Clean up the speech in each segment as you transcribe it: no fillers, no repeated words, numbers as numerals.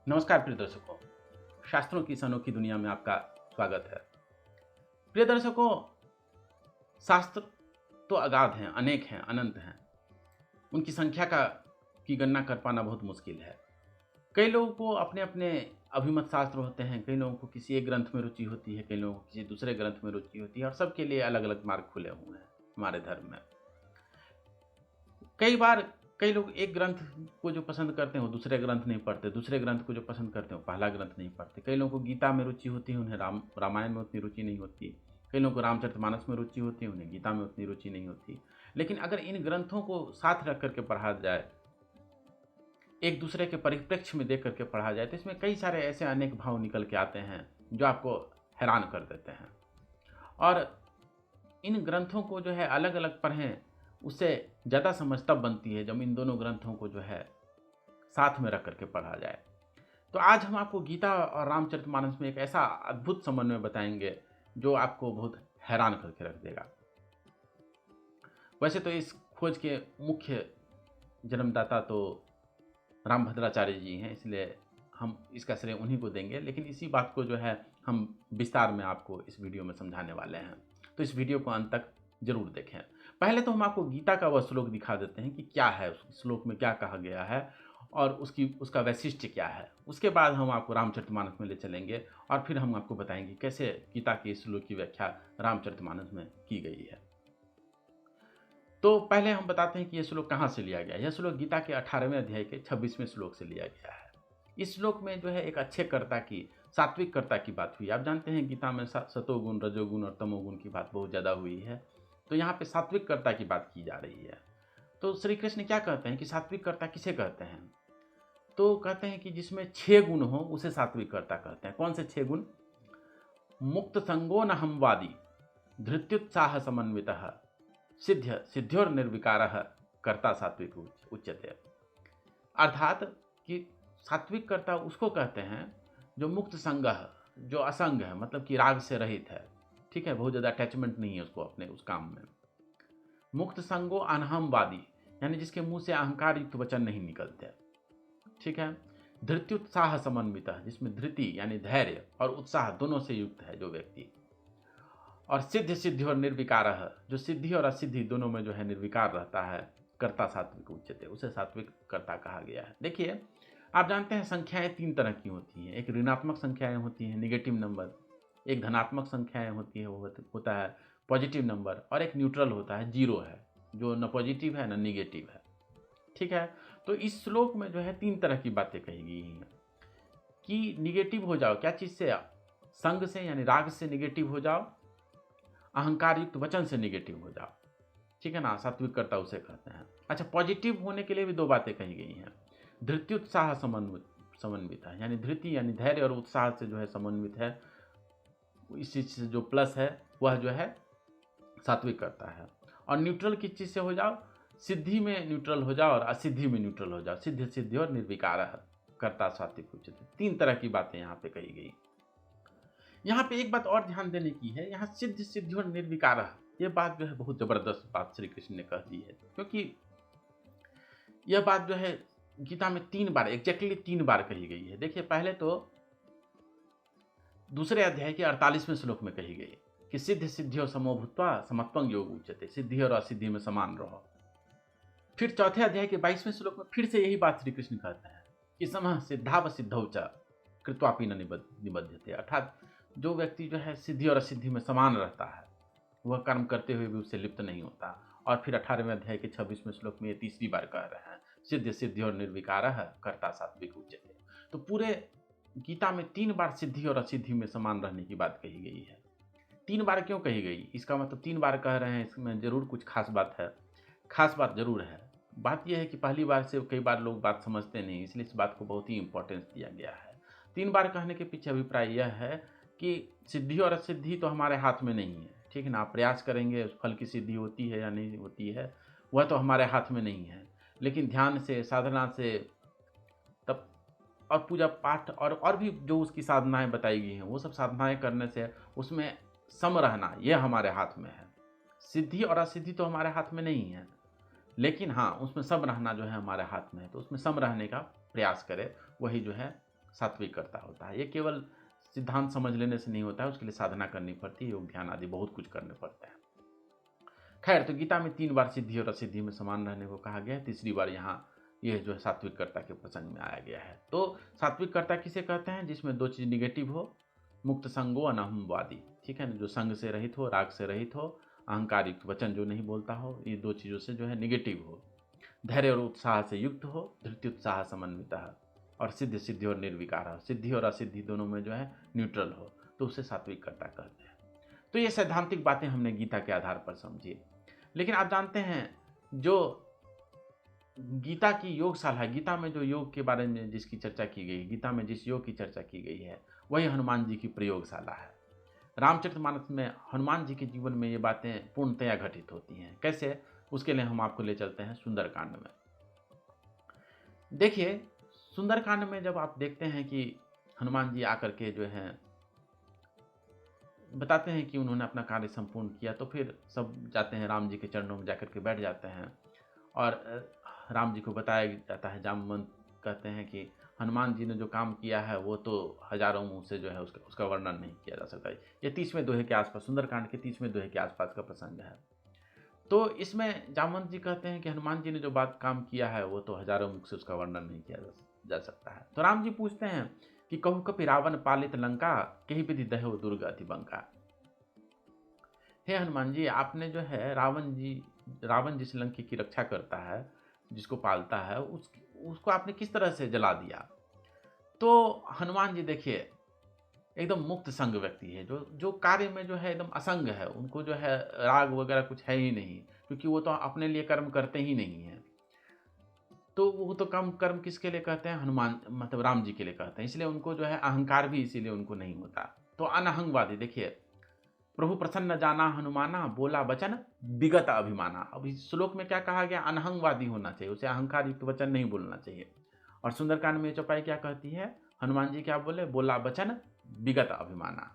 नमस्कार प्रिय दर्शकों, शास्त्रों की इस अनोखी दुनिया में आपका स्वागत है। प्रिय दर्शकों, शास्त्र तो अगाध हैं, अनेक हैं, अनंत हैं। उनकी संख्या की गणना कर पाना बहुत मुश्किल है। कई लोगों को अपने अपने अभिमत शास्त्र होते हैं, कई लोगों को किसी एक ग्रंथ में रुचि होती है, कई लोगों को किसी दूसरे ग्रंथ में रुचि होती है, और सबके लिए अलग अलग मार्ग खुले हुए हैं हमारे धर्म में। कई बार कई लोग एक ग्रंथ को जो पसंद करते हैं वो दूसरे ग्रंथ नहीं पढ़ते, दूसरे ग्रंथ को जो पसंद करते हैं वो पहला ग्रंथ नहीं पढ़ते। कई लोगों को गीता में रुचि होती है, उन्हें रामायण में उतनी रुचि नहीं होती। कई लोगों को रामचरितमानस में रुचि होती है, उन्हें गीता में उतनी रुचि नहीं होती। लेकिन अगर इन ग्रंथों को साथ रख करके पढ़ा जाए, एक दूसरे के परिप्रेक्ष्य में देख करके पढ़ा जाए, तो इसमें कई सारे ऐसे अनेक भाव निकल के आते हैं जो आपको हैरान कर देते हैं। और इन ग्रंथों को जो है अलग अलग पढ़ें, उससे ज़्यादा समझ तब बनती है जब इन दोनों ग्रंथों को जो है साथ में रख करके पढ़ा जाए। तो आज हम आपको गीता और रामचरितमानस में एक ऐसा अद्भुत समन्वय बताएंगे जो आपको बहुत हैरान करके रख देगा। वैसे तो इस खोज के मुख्य जन्मदाता तो रामभद्राचार्य जी हैं, इसलिए हम इसका श्रेय उन्हीं को देंगे, लेकिन इसी बात को जो है हम विस्तार में आपको इस वीडियो में समझाने वाले हैं। तो इस वीडियो को अंत तक जरूर देखें। पहले तो हम आपको गीता का वह श्लोक दिखा देते हैं कि क्या है, उस श्लोक में क्या कहा गया है और उसका वैशिष्ट्य क्या है। उसके बाद हम आपको रामचरितमानस में ले चलेंगे और फिर हम आपको बताएंगे कैसे गीता के इस श्लोक की व्याख्या रामचरितमानस में की गई है। तो पहले हम बताते हैं कि यह श्लोक कहाँ से लिया गया। यह श्लोक गीता के 18वें अध्याय के 26वें श्लोक से लिया गया है। इस श्लोक में जो है एक अच्छे कर्ता की, सात्विक कर्ता की बात हुई। आप जानते हैं गीता में सतोगुण, रजोगुण और तमोगुण की बात बहुत ज़्यादा हुई है, तो यहाँ पे सात्विक कर्ता की बात की जा रही है। तो श्री कृष्ण क्या कहते हैं कि सात्विक कर्ता किसे कहते हैं? तो कहते हैं कि जिसमें 6 गुण हो उसे सात्विक कर्ता कहते हैं। कौन से 6 गुण? मुक्त संगो न हमवादी, धृत्युत्साह समन्वितः, सिद्ध्योर निर्विकारः, कर्ता सात्विक उच्यते। अर्थात कि सात्विक कर्ता उसको कहते हैं जो मुक्त संग है, जो असंग है, मतलब कि राग से रहित है। ठीक है, बहुत ज़्यादा अटैचमेंट नहीं है उसको अपने उस काम में। मुक्त संगो अनहमवादी, यानी जिसके मुंह से अहंकार युक्त वचन नहीं निकलते। ठीक है। धृत्युत्साह समन्वित, जिसमें धृति यानी धैर्य और उत्साह दोनों से युक्त है जो व्यक्ति। और सिद्धि और निर्विकार, जो सिद्धि और असिद्धि दोनों में जो है निर्विकार रहता है, कर्ता सात्विक उच्यते, उसे सात्विक कर्ता कहा गया है। देखिए, आप जानते हैं संख्याएं 3 तरह की होती हैं। एक ऋणात्मक संख्याएं होती हैं, नेगेटिव नंबर। एक धनात्मक संख्याएं होती है, वो होता है पॉजिटिव नंबर। और एक न्यूट्रल होता है, 0 है, जो न पॉजिटिव है न निगेटिव है। ठीक है। तो इस श्लोक में जो है 3 तरह की बातें कही गई हैं कि निगेटिव हो जाओ, क्या चीज़ से? संग से, यानी राग से निगेटिव हो जाओ, अहंकार युक्त वचन से निगेटिव हो जाओ। ठीक है ना, सात्विक कर्ता उसे कहते हैं। अच्छा, पॉजिटिव होने के लिए भी 2 बातें कही गई हैं। धृत्युत्साह समन्वित है, यानी धृति यानी धैर्य और उत्साह से जो है समन्वित है, इस चीज़ से जो प्लस है वह जो है सात्विक करता है। और न्यूट्रल किस चीज़ से हो जाओ? सिद्धि में न्यूट्रल हो जाओ और असिद्धि में न्यूट्रल हो जाओ। सिद्धि और निर्विकार कर्ता सात्विक उच्यते। 3 तरह की बातें यहाँ पे कही गई। यहाँ पे एक बात और ध्यान देने की है, यहाँ सिद्धि और निर्विकार, ये बात जो है बहुत जबरदस्त बात श्री कृष्ण ने कह दी है, क्योंकि यह बात जो है गीता में 3 बार, एग्जैक्टली 3 बार कही गई है। देखिए, पहले तो दूसरे अध्याय के 48वें श्लोक में कही गई कि सिद्धि और समो भूत्वा समत्वं योग उच्यते, सिद्धि और असिद्धि में समान रहो। फिर चौथे अध्याय के 22वें श्लोक में फिर से यही बात श्री कृष्ण कहते हैं कि समः सिद्धाव सिद्धौ च कृत्वापि न निबध्यते, अर्थात जो व्यक्ति जो है सिद्धि और असिद्धि में समान रहता है, वह कर्म करते हुए भी उससे लिप्त नहीं होता। और फिर 18वें अध्याय के 26वें श्लोक में ये 3री बार कह रहे हैं, सिद्धि और निर्विकार कर्ता सात्विक उच्यते। तो पूरे गीता में 3 बार सिद्धि और असिद्धि में समान रहने की बात कही गई है। 3 बार क्यों कही गई? इसका मतलब 3 बार कह रहे हैं, इसमें जरूर कुछ खास बात है। खास बात जरूर है। बात यह है कि पहली बार से कई बार लोग बात समझते नहीं, इसलिए इस बात को बहुत ही इंपॉर्टेंस दिया गया है। 3 बार कहने के पीछे अभिप्राय यह है कि सिद्धि और असिद्धि तो हमारे हाथ में नहीं है। ठीक है ना, आप प्रयास करेंगे उस फल की सिद्धि होती है या नहीं होती है, वह तो हमारे हाथ में नहीं है। लेकिन ध्यान से, साधना से, तब और पूजा पाठ और भी जो उसकी साधनाएं बताई गई हैं, वो सब साधनाएं करने से उसमें सम रहना, यह हमारे हाथ में है। सिद्धि और असिद्धि तो हमारे हाथ में नहीं है, लेकिन हाँ, उसमें सम रहना जो है हमारे हाथ में है, तो उसमें सम रहने का प्रयास करें, वही जो है सात्विकता होता है। ये केवल सिद्धांत समझ लेने से नहीं होता है, उसके लिए साधना करनी पड़ती है, योग ध्यान आदि बहुत कुछ करने पड़ते हैं। खैर, तो गीता में 3 बार सिद्धि और असिद्धि में समान रहने को कहा गया है, तीसरी बार यहाँ यह जो है सात्विकता के प्रसंग में आया गया है। तो सात्विकता किसे कहते हैं? जिसमें 2 चीज़ निगेटिव हो, मुक्त संगो अनहमवादी, ठीक है ना, जो संग से रहित हो, राग से रहित हो, अहंकार युक्त वचन जो नहीं बोलता हो, ये 2 चीज़ों से जो है निगेटिव हो, धैर्य और उत्साह से युक्त हो, धृत्युत्साह समन्वितः, और सिद्ध सिद्धि और निर्विकार हो, सिद्धि और असिद्धि दोनों में जो है न्यूट्रल हो, तो उसे सात्विकता कहते हैं। तो ये सैद्धांतिक बातें हमने गीता के आधार पर समझी। लेकिन आप जानते हैं, जो गीता की योगशाला है, गीता में जो योग के बारे में जिसकी चर्चा की गई, गीता में जिस योग की चर्चा की गई है, वही हनुमान जी की प्रयोगशाला है। रामचरितमानस में हनुमान जी के जीवन में ये बातें पूर्णतया घटित होती हैं। कैसे? उसके लिए हम आपको ले चलते हैं सुंदरकांड में। देखिए, सुंदरकांड में जब आप देखते हैं कि हनुमान जी आकर के जो है बताते हैं कि उन्होंने अपना कार्य संपूर्ण किया, तो फिर सब जाते हैं राम जी के चरणों में जाकर के बैठ जाते हैं, और राम जी को बताया जाता है। जामवंत कहते हैं कि हनुमान जी ने जो काम किया है वो तो हजारों मुँह से जो है उसका वर्णन नहीं किया जा सकता। ये 30वें दोहे के आसपास, सुंदरकांड के 30वें दोहे के आसपास का प्रसंग है। तो इसमें जामवंत जी कहते हैं कि हनुमान जी ने जो काम किया है वो तो हजारों मुख से उसका वर्णन नहीं किया जा सकता है। तो राम जी पूछते हैं कि कहु कपि रावण पालित लंका, कही विधि दहो दुर्ग अति बंका। हे हनुमान जी, आपने जो है रावण जिस लंकी की रक्षा करता है, जिसको पालता है, उसको आपने किस तरह से जला दिया। तो हनुमान जी देखिए एकदम मुक्त संग व्यक्ति है, जो कार्य में जो है एकदम असंग है, उनको जो है राग वगैरह कुछ है ही नहीं, क्योंकि वो तो अपने लिए कर्म करते ही नहीं है। तो वो तो कर्म किसके लिए कहते हैं? हनुमान मतलब राम जी के लिए कहते हैं, इसलिए उनको जो है अहंकार भी इसीलिए उनको नहीं होता। तो अनहंगवादी, देखिए, प्रभु प्रसन्न जाना हनुमाना, बोला वचन विगत अभिमाना। अब इस श्लोक में क्या कहा गया? अनहंगवादी होना चाहिए, उसे अहंकार युक्त वचन नहीं बोलना चाहिए। और सुंदरकांड में चौपाई क्या कहती है? हनुमान जी क्या बोले? बोला वचन विगत अभिमाना।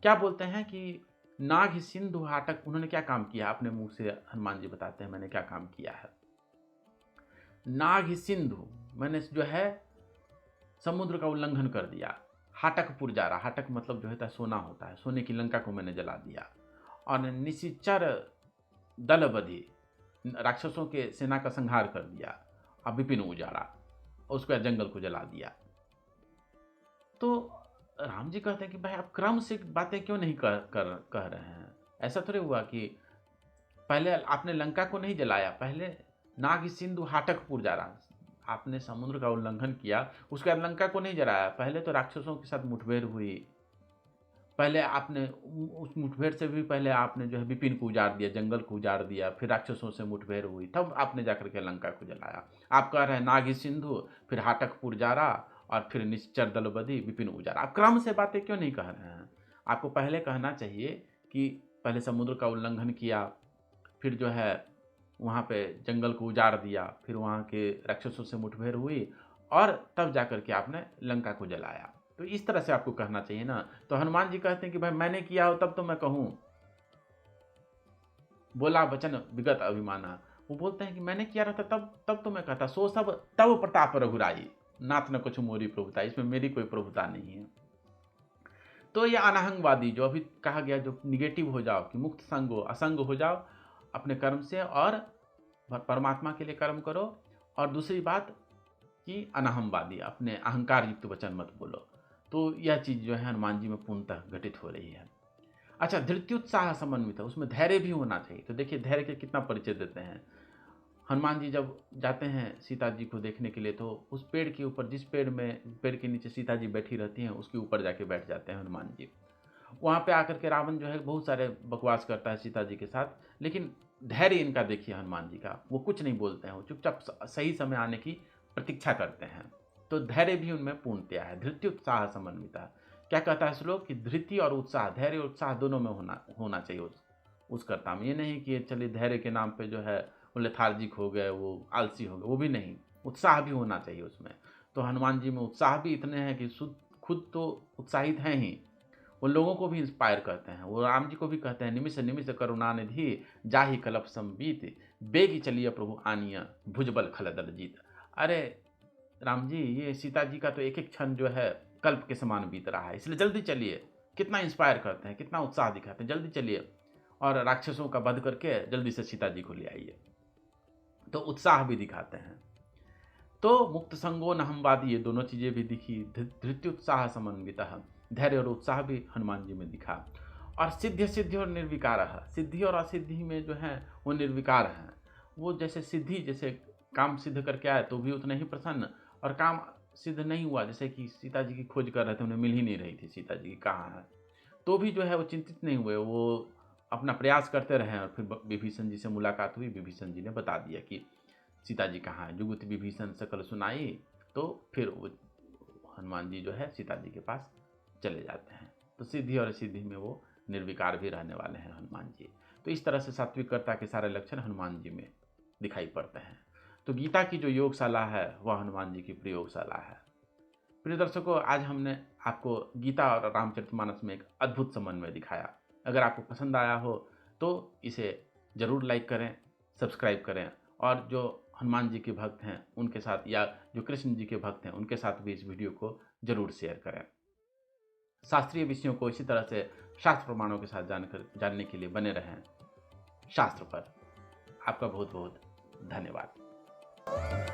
क्या बोलते हैं कि नाग सिंधु हाटक, उन्होंने क्या काम किया? अपने मुंह से हनुमान जी बताते हैं मैंने क्या काम किया है। नाग सिंधु, मैंने जो है समुद्र का उल्लंघन कर दिया। हाटक पुरजारा, हाटक मतलब जो है सोना होता है, सोने की लंका को मैंने जला दिया। और निशिचर दलबधि, राक्षसों के सेना का संहार कर दिया। और विपिन उजाड़ा, उसके बाद जंगल को जला दिया। तो राम जी कहते हैं कि भाई आप क्रम से बातें क्यों नहीं कह रहे हैं? ऐसा थोड़े हुआ कि पहले आपने लंका को नहीं जलाया, पहले नाग सिंधु हाटक पुरजारा, आपने समुद्र का उल्लंघन किया, उसके बाद लंका को नहीं जलाया, पहले तो राक्षसों के साथ मुठभेड़ हुई, पहले आपने उस मुठभेड़ से भी पहले आपने जो है विपिन को उजाड़ दिया, जंगल को उजाड़ दिया, फिर राक्षसों से मुठभेड़ हुई, तब आपने जाकर के लंका को जलाया। आप कह रहे हैं नाग सिंधु, फिर हाटक पुरजारा, और फिर निश्चर दलबदी विपिन उजाड़ा। आप क्रम से बातें क्यों नहीं कह रहे हैं? आपको पहले कहना चाहिए कि पहले समुद्र का उल्लंघन किया, फिर जो है वहाँ पे जंगल को उजाड़ दिया, फिर वहाँ के राक्षसों से मुठभेड़ हुई, और तब जाकर के आपने लंका को जलाया। तो इस तरह से आपको कहना चाहिए ना। तो हनुमान जी कहते हैं कि भाई मैंने किया हो तब तो मैं कहूँ, बोला वचन विगत अभिमाना। वो बोलते हैं कि मैंने किया रहता तब तो मैं कहता, सो सब तब प्रताप रघुराई, नाथ न कुछ मोरी प्रभुता, इसमें मेरी कोई प्रभुता नहीं है। तो ये अनहंगवादी जो अभी कहा गया, जो निगेटिव हो जाओ, कि मुक्त संग हो, असंग हो जाओ अपने कर्म से, और परमात्मा के लिए कर्म करो। और दूसरी बात कि अनहमवादी, अपने अहंकार युक्त वचन मत बोलो। तो यह चीज़ जो है हनुमान जी में पूर्णतः घटित हो रही है। अच्छा, धृत्युत्साह समन्वित है, उसमें धैर्य भी होना चाहिए। तो देखिए धैर्य के कितना परिचय देते हैं। हनुमान जी जब जाते हैं सीता जी को देखने के लिए, तो उस पेड़ के ऊपर, जिस पेड़ के नीचे सीता जी बैठी रहती हैं, उसके ऊपर जाके बैठ जाते हैं हनुमान जी। वहाँ पे आकर के रावण जो है बहुत सारे बकवास करता है सीता जी के साथ, लेकिन धैर्य इनका देखिए हनुमान जी का, वो कुछ नहीं बोलते हैं, वो चुपचाप सही समय आने की प्रतीक्षा करते हैं। तो धैर्य भी उनमें पूर्णतया है। धृति उत्साह समन्विता, क्या कहता है श्लोक कि धृति और उत्साह, धैर्य और उत्साह दोनों में होना चाहिए उस कर्ता में। ये नहीं कि चलिए धैर्य के नाम पे जो है वो लेथार्जिक हो गए, वो आलसी हो गए, वो भी नहीं, उत्साह भी होना चाहिए उसमें। तो हनुमान जी में उत्साह भी इतने हैं कि खुद तो उत्साहित हैं ही, वो लोगों को भी इंस्पायर करते हैं। वो राम जी को भी कहते हैं, निमिष निमिष करुणानिधि जाहि कलप संबीत, बेगी चलिए प्रभु आनिया भुजबल खलदल जीत। अरे राम जी, ये सीता जी का तो एक एक क्षण जो है कल्प के समान बीत रहा है, इसलिए जल्दी चलिए। कितना इंस्पायर करते हैं, कितना उत्साह दिखाते हैं, जल्दी चलिए और राक्षसों का वध करके जल्दी से सीता जी को ले आइए। तो उत्साह भी दिखाते हैं। तो मुक्त संगो न हमवादी, ये दोनों चीज़ें भी दिखी। धृत्युत्साह समन्वितः, धैर्य और उत्साह भी हनुमान जी में दिखा। और सिद्धि और निर्विकार, सिद्धि और असिद्धि में जो है वो निर्विकार हैं। वो जैसे सिद्धि, जैसे काम सिद्ध करके आए तो भी उतने ही प्रसन्न, और काम सिद्ध नहीं हुआ, जैसे कि सीता जी की खोज कर रहे थे, उन्हें मिल ही नहीं रही थी सीता जी की कहाँ है, तो भी जो है वो चिंतित नहीं हुए। वो अपना प्रयास करते रहे और फिर विभीषण जी से मुलाकात हुई। विभीषण जी ने बता दिया कि सीता जी कहाँ है। जुगुत विभीषण सकल सुनाई, तो फिर वो हनुमान जी जो है सीता जी के पास चले जाते हैं। तो सिद्धि और सिद्धि में वो निर्विकार भी रहने वाले हैं हनुमान जी। तो इस तरह से सात्विकता के सारे लक्षण हनुमान जी में दिखाई पड़ते हैं। तो गीता की जो योगशाला है वह हनुमान जी की प्रयोगशाला है। प्रिय दर्शकों, आज हमने आपको गीता और रामचरितमानस में एक अद्भुत समन्वय दिखाया। अगर आपको पसंद आया हो तो इसे ज़रूर लाइक करें, सब्सक्राइब करें, और जो हनुमान जी के भक्त हैं उनके साथ, या जो कृष्ण जी के भक्त हैं उनके साथ भी इस वीडियो को ज़रूर शेयर करें। शास्त्रीय विषयों को इसी तरह से शास्त्र प्रमाणों के साथ जानने के लिए बने रहें शास्त्र पर। आपका बहुत बहुत धन्यवाद।